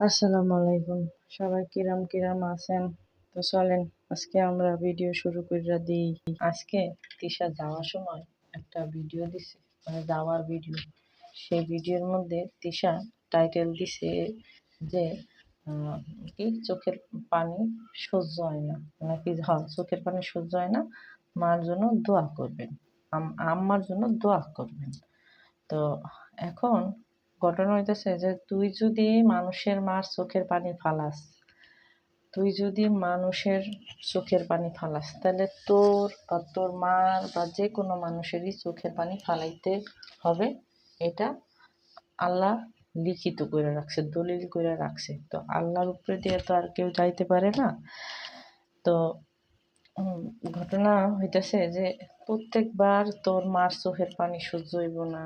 আসসালামু আলাইকুম। সবাই কিরাম কিরাম আছেন? তো চলেন আজকে আমরা ভিডিও শুরু কইরা দিই। আজকে তিশা যাওয়ার সময় একটা ভিডিও দিছে, মানে যাওয়ার ভিডিও। সেই ভিডিওর মধ্যে তিশা টাইটেল দিছে যে আহ, কি চোখের পানি সহ্য হয় না, নাকি চোখের পানি সহ্য হয় না, মার জন্য দোয়া করবেন, আম্মার জন্য দোয়া করবেন। তো এখন ঘটনা হইতেছে যে তুই যদি মানুষের মার চোখের পানি ফালাস, তাহলে তোর বা তোর মার বা যে কোনো মানুষেরই চোখের পানি ফালাইতে হবে। এটা আল্লাহ লিখিত করে রাখছে, দলিল করে রাখছে। তো আল্লাহর উপরে দিয়ে তো আর কেউ যাইতে পারে না। তো উম, ঘটনা হইতেছে যে প্রত্যেকবার তোর মার চোখের পানি সহ্য হইব না,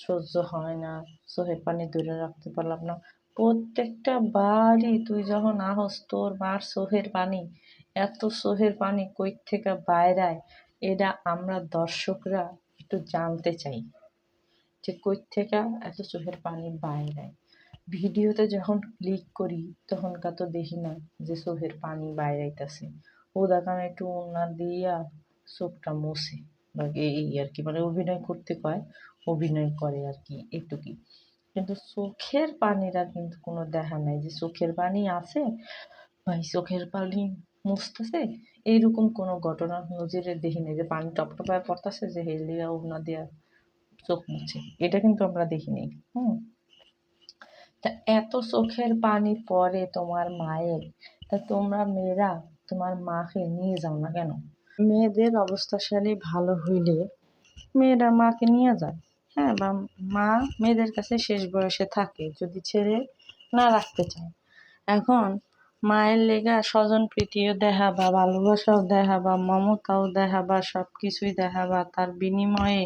সহ্য হয় না, চোখের পানি ধরে রাখতে পারলাম না, প্রত্যেকটা বারই তুই যখন আহস তোর মার চোখের পানি, এত চোখের পানি কই থেকে বাইরায়, এটা আমরা দর্শকরা একটু জানতে চাই যে কই থেকে এত চোখের পানি বাইরায়। ভিডিওতে যখন ক্লিক করি তখন তো দেখি না যে চোখের পানি বাইরাইতেছে। ও দেখানো একটু ওড়না দিয়া চোখটা মুছে বা এই আর কি, মানে অভিনয় করতে কয়, অভিনয় করে আর কি, একটু কিন্তু চোখের পানির আর কিন্তু কোনো দেখা নাই যে চোখের পানি আছে, ভাই চোখের পানি মুছতেছে। এইরকম কোনো ঘটনা নজিরে দেখি নাই যে পানি টপ টপায় পড়তেছে যে হেলিয়া ওড়না দিয়া চোখ মুছে, এটা কিন্তু আমরা দেখিনি। হুম। তা এত চোখের পানি পড়ে তোমার মায়ের, তা তোমরা মেয়েরা তোমার মাকে নিয়ে যাও না কেন? মেয়েদের অবস্থাশালী ভালো হইলে মেয়েরা মাকে নিয়ে যায়। হ্যাঁ, বা মা মেয়েদের কাছে শেষ বয়সে থাকে যদি ছেড়ে না রাখতে চায়। এখন মায়ের লেগা স্বজন প্রীতিও দেখাবা, ভালোবাসাও দেখাবা, মমতাও দেখাবা, সব কিছুই দেখাবা, তার বিনিময়ে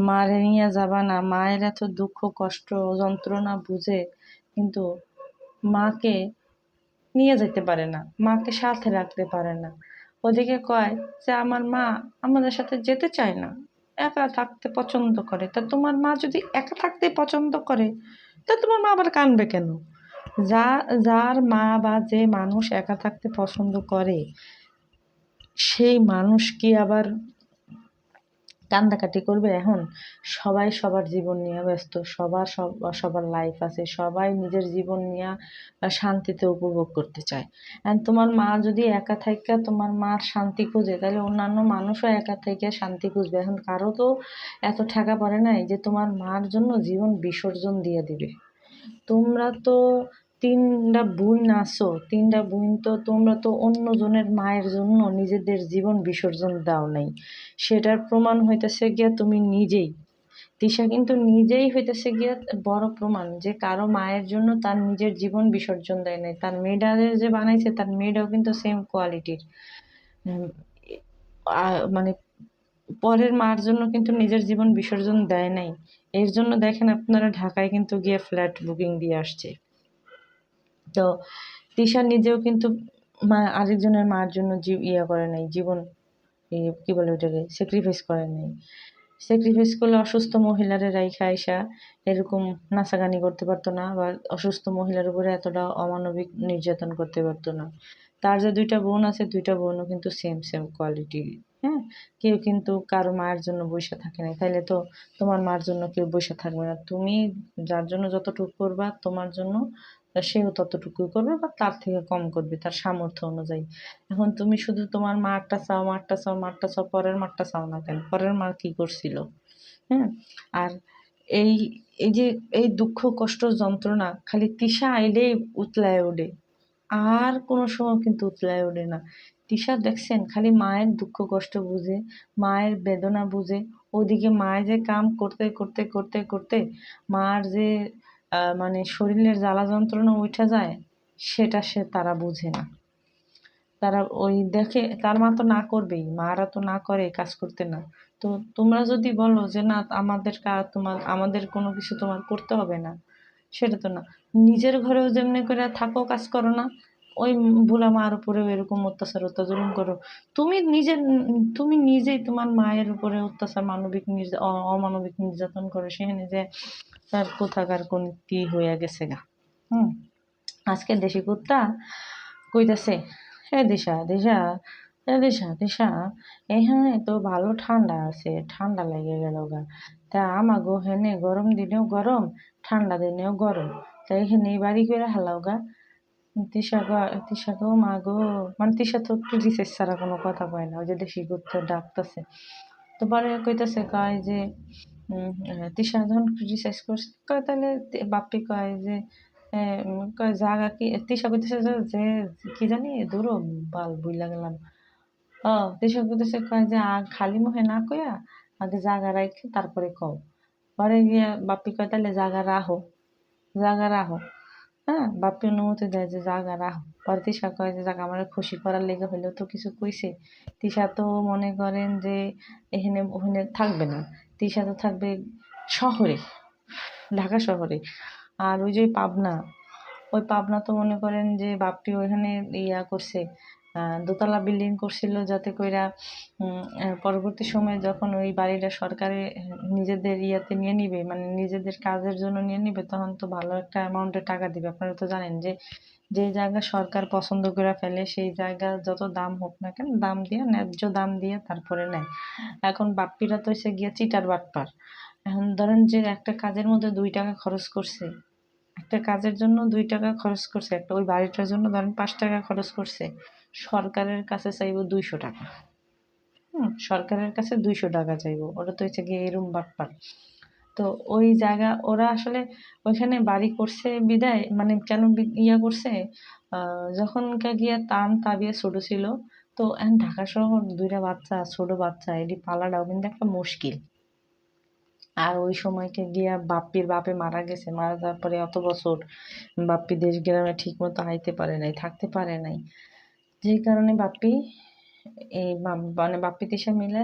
মারে নিয়ে যাবা না। মায়ের এত দুঃখ কষ্ট যন্ত্রণা বুঝে কিন্তু মাকে নিয়ে যেতে পারে না, মাকে সাথে রাখতে পারে না। ওদিকে কয় যে আমার মা আমাদের সাথে যেতে চায় না, একা থাকতে পছন্দ করে। তা তোমার মা যদি একা থাকতে পছন্দ করে, তা তোমার মা আবার কাঁদবে কেন? যার মা বা যে মানুষ একা থাকতে পছন্দ করে, সেই মানুষ কি আবার কান্দাকাটি করবে? এখন সবাই সবার জীবন নিয়ে ব্যস্ত, সবার লাইফ আছে, সবাই নিজের জীবন নিয়ে শান্তিতে উপভোগ করতে চায়। এখন তোমার মা যদি একা থাইকা তোমার মার শান্তি খুঁজে, তাহলে অন্যান্য মানুষও একা থেকে শান্তি খুঁজবে। এখন কারো তো এত ঠেকা পড়ে নাই যে তোমার মার জন্য জীবন বিসর্জন দিয়ে দিবে। তোমরা তো তিনটা বুইন আছো, তিনটা বুইন, তো তোমরা তো অন্য জনের মায়ের জন্য নিজেদের জীবন বিসর্জন দাও নাই। সেটার প্রমাণ হইতেছে গিয়া তুমি নিজেই। তিশা কিন্তু নিজেই হইতেছে গিয়া বড় প্রমাণ যে কারো মায়ের জন্য তার নিজের জীবন বিসর্জন দেয় নাই। তার মেয়েটাদের যে বানাইছে তার মেয়েটাও কিন্তু সেম কোয়ালিটির। মানে পরের মার জন্য কিন্তু নিজের জীবন বিসর্জন দেয় নাই। এর জন্য দেখেন আপনারা ঢাকায় কিন্তু গিয়ে ফ্ল্যাট বুকিং দিয়ে আসছে। তো তিশা নিজেও কিন্তু আরেকজনের মার জন্য করে নাই, জীবন কি বলে ওটাকে স্যাক্রিফাইস করে নাই। স্যাক্রিফাইস করলে অসুস্থ মহিলারে রাইখা আইসা এরকম নাচাগানি করতে পারতো না, বা অসুস্থ মহিলার উপরে এতটা অমানবিক নির্যাতন করতে পারতো না। তার যে দুইটা বোন আছে, দুইটা বোনও কিন্তু সেম সেম কোয়ালিটির। হ্যাঁ, কেউ কিন্তু কারো মায়ের জন্য বসে থাকে না। তাইলে তো তোমার মার জন্য কেউ বসে থাকবে না। তুমি যার জন্য যতটুকু করবা তোমার জন্য সেও ততটুকুই করবে বা তার থেকে কম করবে তার সামর্থ্য অনুযায়ী। এখন তুমি শুধু তোমার মারটা চাও, মারটা চাও, মারটা চাও, পরের মারটা চাও না কেন? পরের মার কি করছিল? হ্যাঁ। আর এই এই যে এই দুঃখ কষ্ট যন্ত্রণা খালি তিশা আইলেই উতলায় ওঠে, আর কোনো সময় কিন্তু উতলায় ওঠে না। তিশা দেখছেন খালি মায়ের দুঃখ কষ্ট বুঝে, মায়ের বেদনা বুঝে। ওদিকে মায়ের যে কাম করতে করতে করতে করতে মার যে মানে শরীরের জ্বালা যন্ত্রণা উঠে যায়, সেটা তারা বুঝে না। তারা ওই দেখে তার মা তো না করবেই, মারা তো না করে কাজ করতে না। তো তোমরা যদি বলো যে না আমাদের কাজ, আমাদের কোনো কিছু তোমার করতে হবে না, সেটা তো না। নিজের ঘরেও যেমনি করে থাকো কাজ করো না, ওই বুড়া মার উপরেও এরকম অত্যাচার করো। তুমি নিজেই তোমার মায়ের উপরে অত্যাচার, অমানবিক নির্যাতন করো, সেখানে যে তার কোথাকার কোন কি হইয়া গেছে গা। হুম। আজকে দেশি কুত্তা কইতাছে, হে দিশা দিশা, হে দিশা দিশা, এখানে তো ভালো ঠান্ডা আছে, ঠান্ডা লেগে গেল গা। তা আমাগো হেনে গরম দিনেও গরম, ঠান্ডা দিনেও গরম, তা এখানেই বাড়ি করে হালাও গা। তিশা গো মা গো, মানে তিশা তো একটু রিসেস ছাড়া কোনো কথা কয় না, ওই যে দেশি কুত্তা ডাকতেছে। তো পরে কইতাছে, কয় যে তিশা যখন রিসার্চ করছে, কয় তাহলে বাপ্পি কয় যে কয় জাগা কি, তিশা কইতেছে যে কি জানি দূর বাল বুইলা গেলাম। তিশা কইতেছে, কয় যে খালি মুখে না কইয়া আগে জাগা রাখে তারপরে কও। পরে গিয়া বাপ্পি কয় তাহলে জাগা রাহো, জাগা রাহো। হ্যাঁ, বাপ্পি অনুমতি দেয় যে জাগা রাহো। পরে তিশা কয় যে জাগা আমার খুশি করার লেগে হইলেও তো কিছু কইছে। তিশা তো মনে করেন যে এখানে ওখানে থাকবে না, তিশা তো থাকবে শহরে, ঢাকা শহরে। আর ওই যে পাবনা, ওই পাবনা তো মনে করেন যে বাপ্পি ওইখানে ইয়া করছে, দোতলা বিল্ডিং করছিল যাতে কইরা পরবর্তী সময়ে যখন ওই বাড়িটা সরকারে নিজেদের ইয়াতে নিয়ে নিবে, মানে নিজেদের কাজের জন্য নিয়ে নিবে, তখন তো ভালো একটা অ্যামাউন্টের টাকা দিবে। আপনারা তো জানেন যে যে জায়গা সরকার পছন্দ করে ফেলে সেই জায়গা যত দাম হোক না কেন, দাম দিয়ে ন্যায্য দাম দিয়ে তারপরে নেয়। এখন বাপ্পিরা তো এসে গিয়ে চিটার বাটপার। এখন ধরেন যে একটা কাজের মধ্যে 2 টাকা খরচ করছে, একটা কাজের জন্য 2 টাকা খরচ করছে, একটা ওই বাড়িটার জন্য ধরেন 5 টাকা খরচ করছে, সরকারের কাছে চাইবো 200 টাকা। সরকারের কাছে 200 টাকা চাইবো, ওটা তো হচ্ছে গিয়ে এরম বাটপার। তো ওই জায়গা ওরা আসলে ওইখানে বাড়ি করছে বিদায়, মানে কেন ইয়া করছে, যখন গিয়া তান তাবিয়া ছোট ছিল, তো এখন ঢাকা শহর 2টা বাচ্চা, ছোট বাচ্চা, এটি পালাটাও কিন্তু একটা মুশকিল। আর ওই সময়কে গিয়া বাপ্পির বাপে মারা গেছে, মারা যাওয়ার পরে অত বছর বাপ্পি দেশ গ্রামে ঠিক মতো আইতে পারে নাই, থাকতে পারে নাই, যে কারণে বাপ্পি এই মানে বাপ্পি তিশা মিলে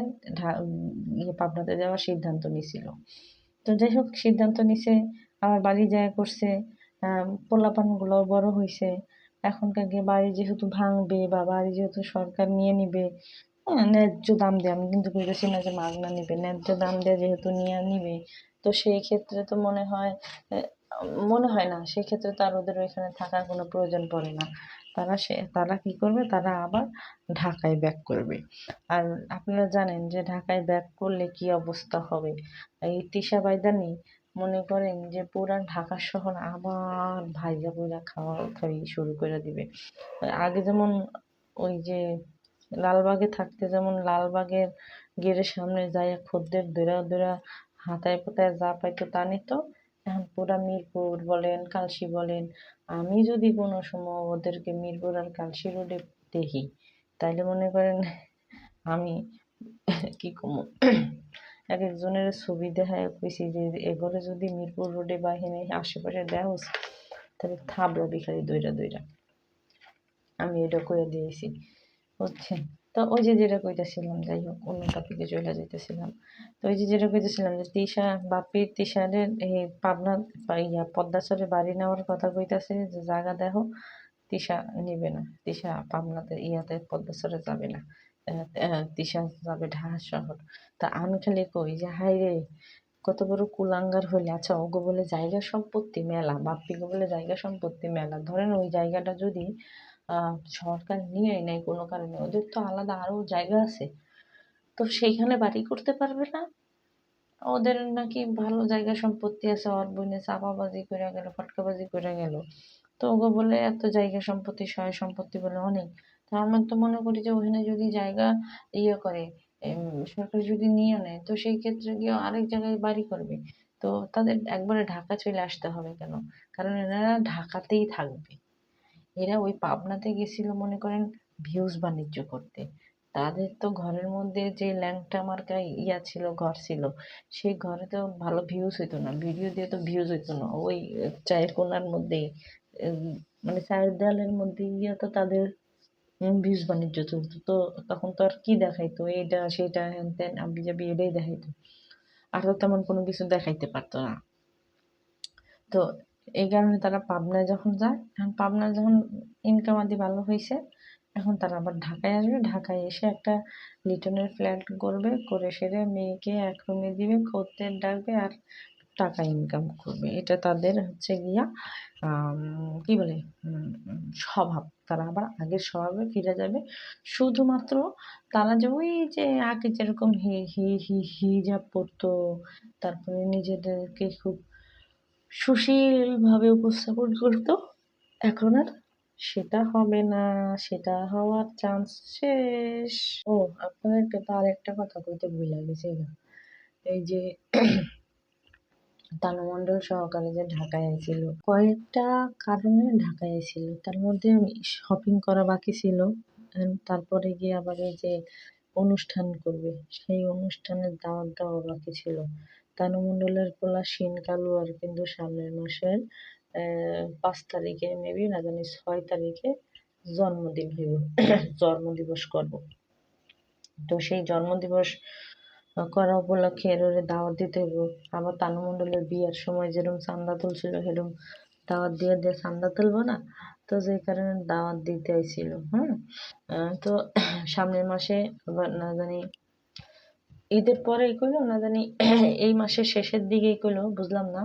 পাবনাতে যাওয়ার সিদ্ধান্ত নিছিল। তো যাই হোক সিদ্ধান্ত নিছে, আমার বাড়ি যায় করছে, পোলাপান গুলো বড় হয়েছে, এখনকার গিয়ে বাড়ি যেহেতু ভাঙবে বা বাড়ি যেহেতু সরকার নিয়ে নিবে, হ্যাঁ ন্যায্য দাম দিয়ে, আমি কিন্তু বলতেছি না যে মাগনা নিবে, ন্যায্য দাম দিয়ে যেহেতু নিয়ে নিবে, তো সেই ক্ষেত্রে তো মনে হয় না, সেই ক্ষেত্রে তো আর ওদের ওইখানে থাকার কোনো প্রয়োজন পড়ে না। তারা কি করবে, তারা আবার ঢাকায় ব্যাক করবে। আর আপনারা জানেন যে ঢাকায় ব্যাক করলে কি অবস্থা হবে। এই তিশা বাইদানি মনে করেন যে পুরা ঢাকা শহর আবার ভাইজা পুইরা খাওয়া খাওয়ি শুরু করে দিবে। আগে যেমন ওই যে লালবাগে থাকতে যেমন লালবাগের গেটের সামনে যাইয়া খদ্দের দৌড়া দৌড়া হাতায় পাতায় যা পাইতো তা নিত, এখন পুরা মিরপুর বলেন কালশি বলেন, আমি যদি কোনো সময় ওদেরকে মিরপুর আর কালশি রোডে দেখি, তাইলে মনে করেন আমি কি কমু, এক একজনের ছবি দেখায় কইছি যে এগোরে যদি মিরপুর রোডে বা হেনে আশেপাশে দেওস, তাহলে থাবড়াবি খালি দইরা দইরা। আমি এটা করে দিয়েছি, বুঝছেন। তো ওই যে যেটা কইতেছিলাম, যাই হোক অন্য টপিকে চলে যাইতেছিলাম। তো ওই যে যেটা কইতেছিলাম যে তিশারের এই পাবনা পদ্মাচরে বাড়ি নেওয়ার কথা কইতাছে, যে জায়গা দেখো, তিশা নিবে না, তিশা পাবনাতে ইয়াতে পদ্মাচরে যাবে না, তিশা যাবে ঢাকা শহর। তা আমি খালি কই যে হাই রে, কত বড় কুলাঙ্গার হইলে, আচ্ছা ওগো বলে জায়গা সম্পত্তি মেলা, বাপ্পিগো বলে জায়গা সম্পত্তি মেলা, ধরেন ওই জায়গাটা যদি সরকার নিয়ে নেয় কোনো কারণে, ওদের তো আলাদা আরো জায়গা আছে, তো সেইখানে বাড়ি করতে পারবে না। ওদের নাকি ভালো জায়গা সম্পত্তি আছে, ওর বইনে চাপাবাজি করে গেল, ফটকাবাজি করে গেল, তো ওগো বলে এত জায়গা সম্পত্তি সয় সম্পত্তি বলে অনেক। তো আমার তো মনে করি যে ওখানে যদি জায়গা ইয়ে করে, সরকার যদি নিয়ে নেয়, তো সেই ক্ষেত্রে গিয়ে আরেক জায়গায় বাড়ি করবে। তো তাদের একবারে ঢাকা চলে আসতে হবে কেন? কারণ এনারা ঢাকাতেই থাকবে। এরা ওই পাবনাতে গেছিল মনে করেন ভিউজ বাণিজ্য করতে। তাদের তো ঘরের মধ্যে যে ল্যাংটা মার্কা ছিল, ঘর ছিল, সেই ঘরে তো ভালো ভিউজ হইতো না, ভিডিও দিয়ে তো ভিউজ হইতো না, ওই চায়ের কোনার মধ্যে মানে চায়ের দেয়ালের মধ্যে গিয়ে তো তাদের ভিউজ বাণিজ্য চলতো। তো তখন তো আর কি দেখাইতো, এটা সেটা হ্যান ত্যান আবি যাবি এটাই দেখাইতো, আর তো তেমন কোনো কিছু দেখাইতে পারতো না। তো এই কারণে তারা পাবনায় যখন যায়, এখন পাবনায় যখন ইনকাম আদি ভালো হয়েছে, এখন তারা আবার ঢাকায় আসবে, ঢাকায় এসে একটা লিটনের ফ্ল্যাট করবে, করে সেরে মেয়েকে এক রুমে দিবে, খদ্দের ডাকবে, আর টাকা ইনকাম করবে। এটা তাদের হচ্ছে গিয়া কি বলে স্বভাব। তারা আবার আগের স্বভাবে ফিরে যাবে। শুধুমাত্র তারা যে ওই যে আগে যেরকম হিজাব পরতো, তারপরে নিজেদেরকে খুব সুশীলভাবে উপস্থাপন করতো, এখন আর সেটা হবে না, সেটা হওয়ার চান্স শেষ। ও, আপনাদেরকে তো আরেকটা কথা কইতে ভুইলা গেছি গা। এই যে তানু মণ্ডল সহকারে যে ঢাকায় আইছিল, কয়েকটা কারণে ঢাকায় আইছিল, তার মধ্যে শপিং করা বাকি ছিল। তারপরে গিয়ে আবার এই যে অনুষ্ঠান করবে, সেই অনুষ্ঠানের দাওয়াত দেওয়া বাকি ছিল। তানু মণ্ডলের পোলা শিন কালুয়ার কিন্তু সামনের মাসের 5 তারিখে মেবি না জানি 6 তারিখে জন্মদিন হইব, জন্মদিবস করব। তো সেই জন্মদিবস করা উপলক্ষে এর দাওয়াত দিতে হইব। আবার তানু মণ্ডলের বিয়ের সময় যেরকম চান্দা তুলছিল সেরকম দাওয়াত দিয়ে দিয়ে চান্দা তুলবো না, তো যে কারণে দাওয়াত দিতে আইছিল। তো সামনের মাসে আবার না জানি ঈদের পরে কইলো না জানি এই মাসের শেষের দিকেই কইলো, বুঝলাম না।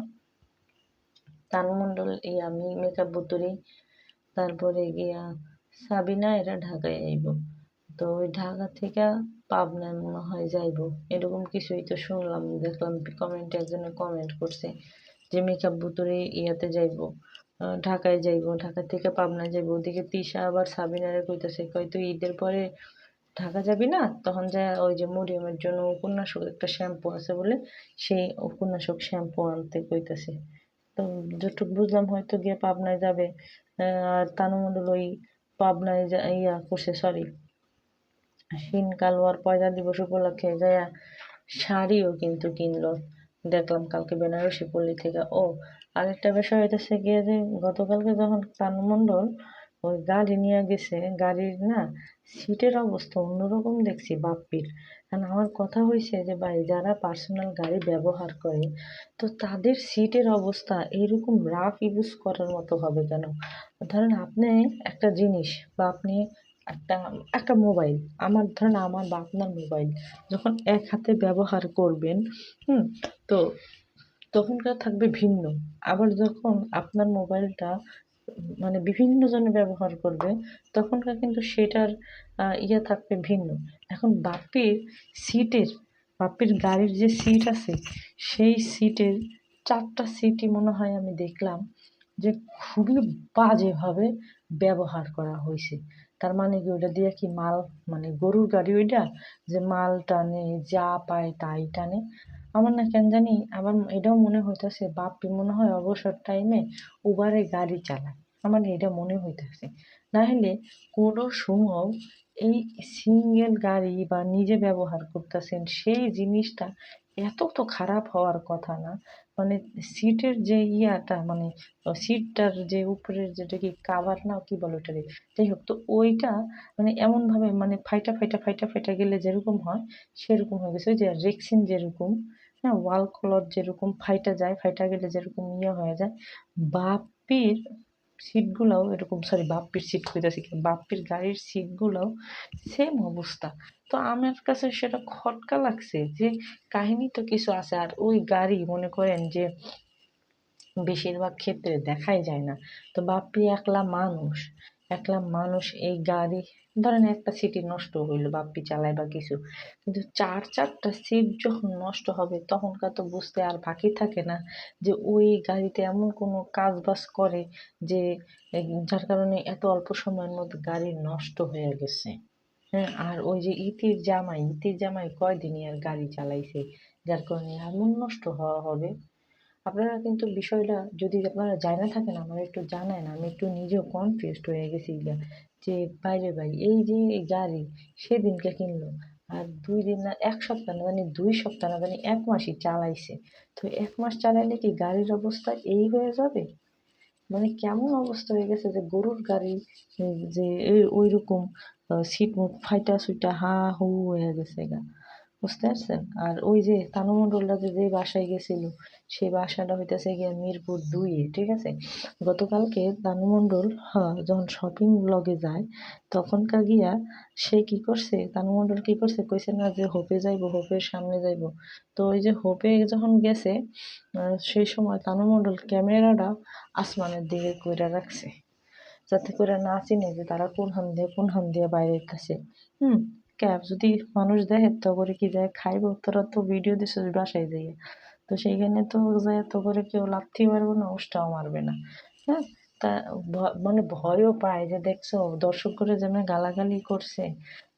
তানু মণ্ডল আমি মেকআপ বুতুরি, তারপরে গিয়া সাবিনা এরা ঢাকায় আইব। তো ওই ঢাকা থেকে পাবনায় মনে হয় যাইব, এরকম কিছুই তো শুনলাম, দেখলাম কমেন্টে একজনে কমেন্ট করছে যে মেকআপ বুতুরি ইয়াতে যাইব, ঢাকায় যাইব, ঢাকা থেকে পাবনায় যাইব। ওদিকে তিশা আবার সাবিনারে কইতাছে, কয় তুই ঈদের পরে ঢাকা যাবি না, তখন যা ওই যে মরিয়মের জন্য উপন্যাসক একটা শ্যাম্পু আছে বলে সেই উপন্যাসক শ্যাম্পু আনতে কইতাছে। তো যতটুকু বুঝলাম হয়তো গিয়ে পাবনায় যাবে। আর তানু মণ্ডল ওই পাবনায় ইয়া করছে, সরি, শিন কালুয়ার পয়লা দিবস উপলক্ষে যাইয়া শাড়িও কিন্তু কিনলো, দেখলাম কালকে বেনারসি পল্লী থেকে। ও, আরেকটা বিষয় হইতেছে গিয়ে যে গতকালকে যখন তানু মণ্ডল ওই গাড়ি নিয়ে গেছে, গাড়ির না সিটের অবস্থা অন্যরকম দেখছি বাপ্পির। কারণ আমার কথা হয়েছে যে ভাই, যারা পার্সোনাল গাড়ি ব্যবহার করে তো তাদের সিটের অবস্থা এরকম রাফ ইউজ করার মতো হবে কেন? ধরেন আপনি একটা জিনিস বা আপনি একটা একটা মোবাইল, ধরেন আমার বা আপনার মোবাইল যখন এক হাতে ব্যবহার করবেন, তো তখনকার থাকবে ভিন্ন। আবার যখন আপনার মোবাইলটা মানে বিভিন্ন জনে ব্যবহার করবে, তখনকার কিন্তু সেটার ইয়ে থাকবে ভিন্ন। এখন বাপ্পির গাড়ির যে সিট আছে, সেই সিটের 4টা সিটই মনে হয় আমি দেখলাম যে খুবই বাজেভাবে ব্যবহার করা হয়েছে। তার মানে কি ওইটা দিয়ে কি মাল, মানে গরুর গাড়ি ওইটা, যে মাল টানে, যা পায় তাই টানে। আমার না কেন জানি আবার এটাও মনে হইতেছে বাপ্পি মনে হয় অবসর টাইমে উবারে গাড়ি চালায়, আমার এটা মনে হইতেছে। না হলে কোনো সময় এই সিঙ্গেল গাড়ি বা নিজে ব্যবহার করতেছেন, সেই জিনিসটা এত তো খারাপ হওয়ার কথা না। মানে সিটের যে ইয়াটা, মানে সিটটার যে উপরের যেটা কি কাভার না কি বলে ওটারে, যাই হোক, তো ওইটা মানে এমন ভাবে মানে ফাইটা গেলে যেরকম হয় সেরকম হয়ে গেছে। ওই যে রেক্সিন যেরকম, হ্যাঁ, ওয়াল কলর যেরকম ফাইটা যায়, ফাইটা গেলে যেরকম ইয়ে হয়ে যায়, বাপ্পির সিটগুলাও এরকম, সরি বাপ্পির সিট কইতাছি, বাপ্পির গাড়ির সিটগুলাও সেম অবস্থা। তো আমার কাছে সেটা খটকা লাগছে যে কাহিনী তো কিছু আছে, আর ওই গাড়ি মনে করেন যে বেশিরভাগ ক্ষেত্রে দেখাই যায় না। তো বাপ্পি একলা মানুষ এই গাড়ি, ধরেন একটা সিটি নষ্ট হইলো, বাপ্পি চালায় বা কিছু, কিন্তু চারটা সিট যখন নষ্ট হবে তখনকার তো বুঝতে আর বাকি থাকে না যে ওই গাড়িতে এমন কোনো কাজ বাজ করে যে যার কারণে এত অল্প সময়ের মধ্যে গাড়ি নষ্ট হয়ে গেছে। হ্যাঁ, আর ওই যে ইতির জামাই কয়দিনই আর গাড়ি চালাইছে, যার কারণে এমন নষ্ট হওয়া হবে। আপনারা কিন্তু বিষয়টা যদি আপনারা জানা থাকেন আমার একটু জানায় না, আমি একটু নিজেও কনফিউজড হয়ে গেছি গা, যে বাইরে ভাই এই যে এই গাড়ি সেদিনকে কিনলো, আর 2 দিন না 1 সপ্তাহ না মানে 2 সপ্তাহ না মানে 1 মাসই চালাইছে, তো 1 মাস চালাইলে কি গাড়ির অবস্থা এই হয়ে যাবে? মানে কেমন অবস্থা হয়ে গেছে যে গরুর গাড়ি, যে ওই রকম সিট মুট ফাইটা সুইটা হা হু হয়ে গেছে গা। বুঝতে পারছেন? আর ওই যে তানু মণ্ডলরা যে বাসায় গেছিল, সেই বাসাটা হইতেছে গিয়ে মিরপুর ২ এ, ঠিক আছে? গতকালকে তানু মণ্ডল যখন শপিং ব্লগে যায়, তখনকার গিয়া সে কি করছে, তানু মণ্ডল কি করছে, কইছে না যে হোপে যাইবো, হোপের সামনে যাইবো। তো ওই যে হোপে যখন গেছে, সেই সময় তানু মণ্ডল ক্যামেরাটা আসমানের দিকে কইরা রাখছে, যাতে করে না চিনে যে তারা কোন হান দিয়ে বাইরে হইতাছে। ক্যাব যদি মানুষ দেখে তো করে কি যায় খাইবো, তোরা তো ভিডিও দিছিস বাসায় যাইয়া, তো সেইখানে তো যায় তো করে কেউ লাথি মারবে না, উষ্টাও মারবে না। হ্যাঁ, তা মানে ভয়ও পায় যে দেখছো দর্শক করে যেন গালাগালি করছে,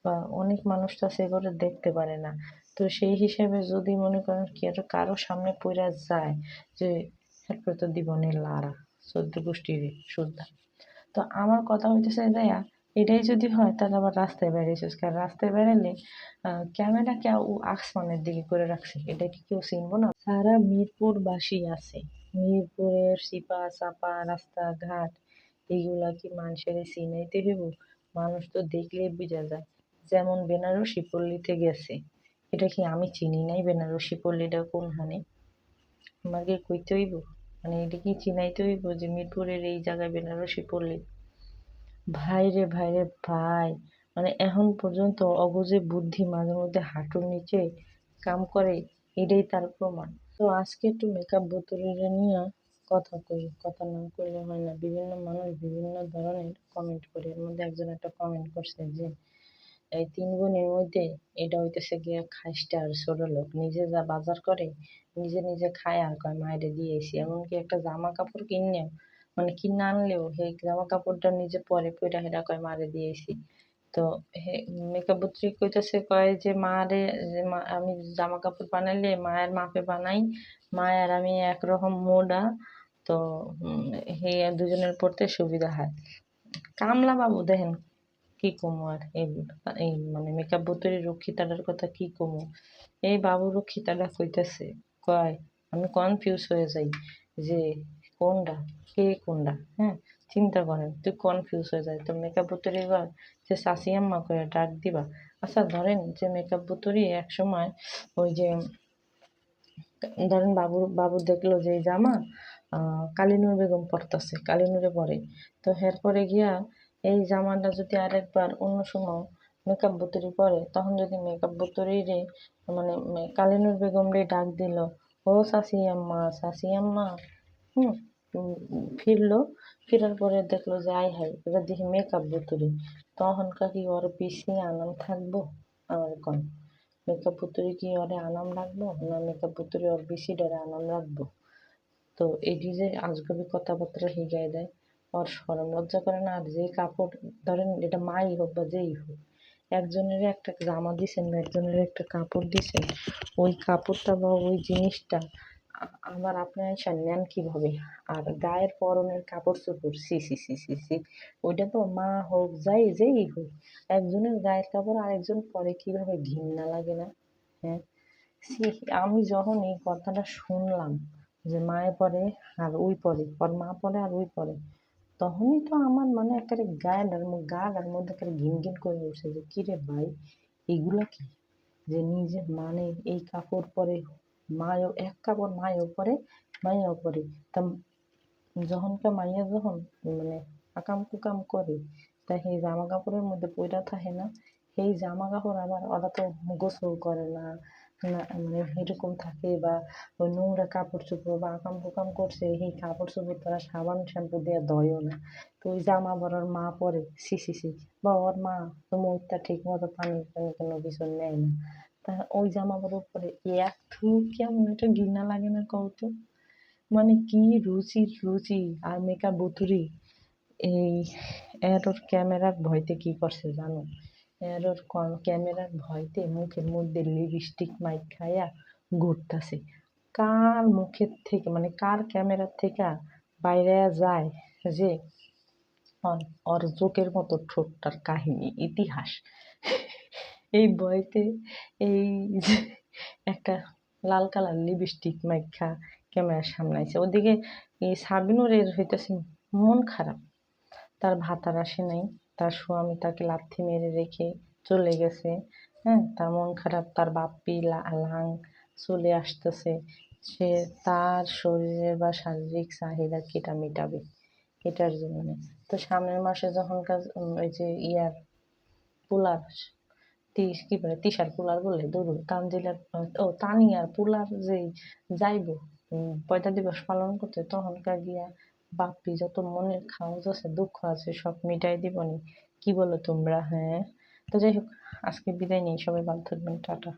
বা অনেক মানুষ তো সে করে দেখতে পারে না। তো সেই হিসেবে যদি মনে করেন কি কারো সামনে পইরা যায়, যে এরপরে তো দিবনের লারা ১৪ গোষ্ঠীর সুদ্ধা। তো আমার কথা হইতেছে যাইয়া, এটাই যদি হয় তাহলে আবার রাস্তায় বেরিয়েছিস, কারণ রাস্তায় বেরালে ক্যামেরা কেউ আসমানের দিকে করে রাখছে, এটা কি কেউ চিনবো না? সারা মিরপুরবাসী আছে, মিরপুরের সিপা চাপা রাস্তাঘাট, এইগুলা কি মানুষের চিনাইতে হইব? মানুষ তো দেখলেই বোঝা যায়। যেমন বেনারসি পল্লীতে গেছে, এটা কি আমি চিনি নাই বেনারসি পল্লীটা কোনখানে? আমাকে কইতে হইব? মানে এটা কি চিনাইতে হইব যে মিরপুরের এই জায়গায় বেনারসি পল্লী? ভাই রে ভাই, মানে এখন পর্যন্ত অবুঝে বুদ্ধি মাঝে মধ্যে হাঁটুর নিচে কাম করে, এটাই তার প্রমাণ। তো আজকে একটু মেকআপ বোতলের নিয়ে কথা কই, কথা না কইলে হয় না। বিভিন্ন মানুষ বিভিন্ন ধরনের কমেন্ট করে, এর মধ্যে একজন একটা কমেন্ট করছে যে এই ৩ বোনের মধ্যে এটা হইতেছে গিয়া খাইস্টা আর ছোটলোক, নিজে যা বাজার করে নিজে খায় আর কয় মায়েরে দিয়ে আইছি। এমনকি একটা জামা কাপড় কিনেও, মানে কিনে আনলেও সেই জামা কাপড়টা নিজে পরে পইরা হেরা কয় মারে দিয়ে আইছি। তো হে মেকআপ বুত্রি কইতাছে, কয় যে মারে, যে মা আমি জামা কাপড় বানাইলে মায়ের মাপে বানাই, মা আর আমি একরকম মোডা, তো হে দুজনের পড়তে সুবিধা হয়। কামলা বাবু দেখেন কি কমু আর, এই মানে মেকআপ বোতলের রক্ষিতাটার কথা কি কমু। এই বাবু রক্ষিতাটা কইতাছে, কয় আমি কনফিউজ হয়ে যাই যে কোনটা, কে কোনটা। হ্যাঁ, চিন্তা করেন, তুই কনফিউজ হয়ে যায় তো মেকআপ বোতলি এবার যে সাসি আম্মা করে ডাক দিবা। আচ্ছা ধরেন যে মেকআপ বোতলি এক সময় ওই যে ধরেন বাবু দেখলো যে এই জামা কালিনুর বেগম পরতাছে, কালিনুরে পরে, তো এরপরে গিয়া এই জামাটা যদি আরেকবার অন্য সময় মেকআপ বুতুরি পরে, তখন যদি মেকআপ বুতুরিরে মানে কালিনুর বেগম রে ডাক দিল, ও সাসি আম্মা, হুম, ফিরলো, ফিরার পরে দেখলো যে আই হাই এবার দেখি মেকআপ বুতুরি, তখনকার কি ওর পিছনে আনাম থাকবো? আমার কোন মেকআপ পুতুরি কি ওরে আনাম রাখবো, না মেকআপ পুতুরি ওর বেশি ডরে আনাম রাখবো? তো এটি যে আজগবি কথাবার্তা শিখাই দেয়, ওর শরম লজ্জা করে না? আর যে কাপড়, ধরেন এটা মাই হোক বা যেই হোক, একজনের একটা জামা দিছেন বা একজনের একটা কাপড় দিছেন, ওই কাপড়টা বা ওই জিনিসটা আবার আপনি এসে নেন কিভাবে? আর গায়ের পরনের কাপড় চোপড়, সি সি সি সি সি, ওইটা তো মা হোক যেই হোক, একজনের গায়ের কাপড় আরেকজন পরে কিভাবে, ঘৃণা লাগে না? হ্যাঁ, ছি, আমি যখন এই কথাটা শুনলাম যে মায়ে পরে আর ওই পরে, ওর মা পরে আর ওই পরে, তখনই তো আমার মানে একেবারে গাটার মধ্যে একেবারে ঘিন ঘিন করে উঠছে যে কিরে ভাই, এগুলা কি? যে নিজে মানে এই কাপড় পরে, মায়ও এক কাপড়, মায়ও পরে, মাইয়াও পরে, তা যখনকার মাইয়া যখন মানে আকাম কুকাম করে, তা সেই জামা কাপড়ের মধ্যে পইড়া থাকে না, সেই জামা কাপড় আবার ওরা তো গোসল করে না, না মানে এরকম থাকে, বা ওই নোংরা কাপড় চোপড় বা আকাম কুকাম করছে, সেই কাপড় চোপড় তারা সাবান শ্যাম্পু দিয়ে ধয়ও না, তো ওই জামা আবার ওর মা পরে, সি সি সি, বা ওর মা তো মুখটা ঠিক মতো পানি টানি কোনো কিছু নেয় না, তা ওই জামা আবার পরে, একটু কেমন একটা ঘৃণা লাগে না কত? মানে কি রুচির রুচি। আর মেকআপ বুতুরি এই এর ক্যামেরার ভয়তে কি করছে জানো? এর ক্যামেরার ভয়তে মুখের মধ্যে লিপস্টিক মাইখায়া ঘুরতাছে। কার মুখের থেকে মানে কার ক্যামেরার থেকে বাইরে যায় যে ওর ওর জোকের মতো ঠোঁটটার কাহিনী ইতিহাস, এই বইতে এই যে একটা লাল কালার লিপস্টিক মাইখা ক্যামেরার সামনে আইছে, ওদিকে এই সাবিনুরের হইতেছে মন খারাপ, তার ভাতার আসে নাই, তার স্বামী তাকে লাথি মেরে রেখে চলে গেছে। হ্যাঁ, তার মন খারাপ, তার বাপ্পি লাং চলে আসতেছে, সে তার শরীরের বা শারীরিক চাহিদা কেটা মেটাবে, এটার জন্য। তো সামনের মাসে যখন ওই যে ইয়ার পোলার কি বলে তিশার পোলার বলে দরু তানজিলার তানিয়ার পোলার যে যাইব পয়লা দিবস পালন করতে, তখনকার গিয়া বাপ্পি যত মনের খাওয়াজ আছে দুঃখ আছে সব মিটাই দিবনি। কি বলো তোমরা? হ্যাঁ, তো যাই হোক, আজকে বিদায় নেই, সবাই ভালো থাকবেন, টাটা।